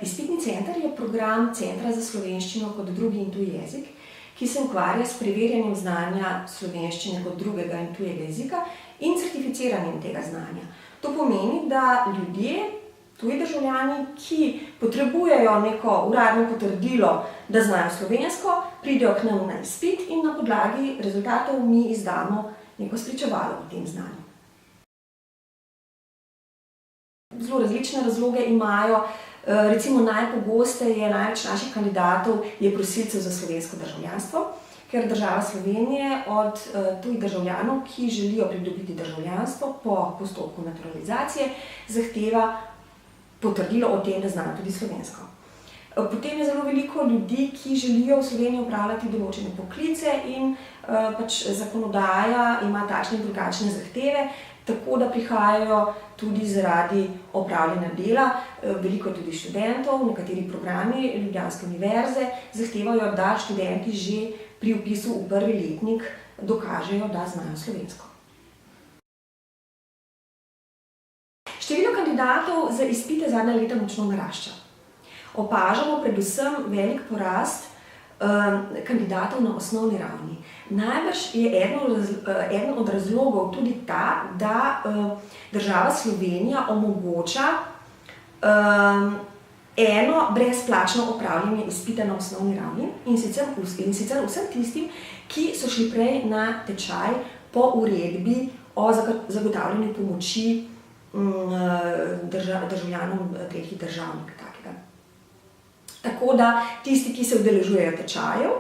Izpitni center je program Centra za slovenščino kot drugi in tuji jezik, ki se ukvarja s preverjanjem znanja slovenščine kot drugega in tujega jezika in certificiranjem tega znanja. To pomeni, da ljudje, tuji državljani, ki potrebujejo neko uradno potrdilo, da znajo slovensko, pridejo k nam na izpit in na podlagi rezultatov mi izdamo neko spričevalo o tem znanju. Zelo različne razloge imajo. Recimo najpogosteje največ naših kandidatov je prosilcev za slovensko državljanstvo, ker država Slovenije od tujih državljanov, ki želijo pridobiti državljanstvo po postopku naturalizacije, zahteva potrdilo o tem, da znajo tudi slovensko. Potem je zelo veliko ljudi, ki želijo v Sloveniji opravljati določene poklice in zakonodaja ima takšne in drugačne zahteve, tako da prihajajo tudi zaradi opravljanja dela. Veliko tudi študentov, nekateri programi Ljubljanske univerze zahtevajo, da študenti že pri vpisu v prvi letnik dokažejo, da znajo slovensko. Število kandidatov za izpite zadnja leta močno narašča. Opažamo predvsem velik porast kandidatov na osnovni ravni. Najbrž je eden od razlogov tudi ta, da država Slovenija omogoča eno brezplačno opravljanje izpita na osnovni ravni in sicer vsem tistim, ki so šli prej na tečaj po uredbi o zagotavljanju pomoči državljanom tretjih držav. Tako da tisti, ki se udeležujejo tečajev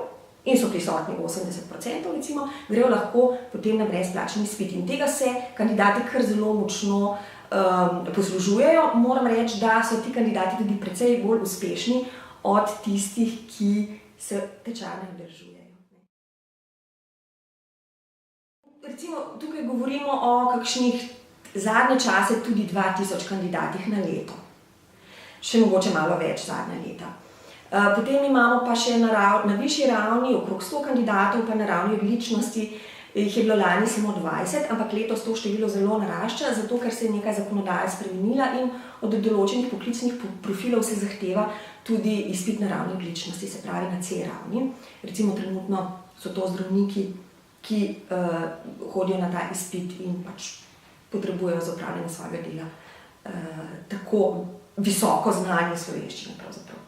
in so prisotni 80%, recimo, grejo lahko potem na brezplačni izpit. In tega se kandidati kar zelo močno poslužujejo. Moram reči, da so ti kandidati tudi precej bolj uspešni od tistih, ki se tečaja ne udeležujejo. Recimo, tukaj govorimo o kakšnih zadnje čase tudi 2000 kandidatih na leto. Še mogoče malo več zadnja leta. Potem imamo pa še na višji ravni okrog 100 kandidatov, pa na ravni odličnosti jih je bilo lani samo 20, ampak letos to število zelo narašča, zato ker se je nekaj zakonodaja spremenila in od določenih poklicnih profilov se zahteva tudi izpit na ravni odličnosti, se pravi na C ravni. Recimo trenutno so to zdravniki, ki hodijo na ta izpit in potrebujejo za opravljanje svojega dela tako visoko znanje slovenščine pravzaprav.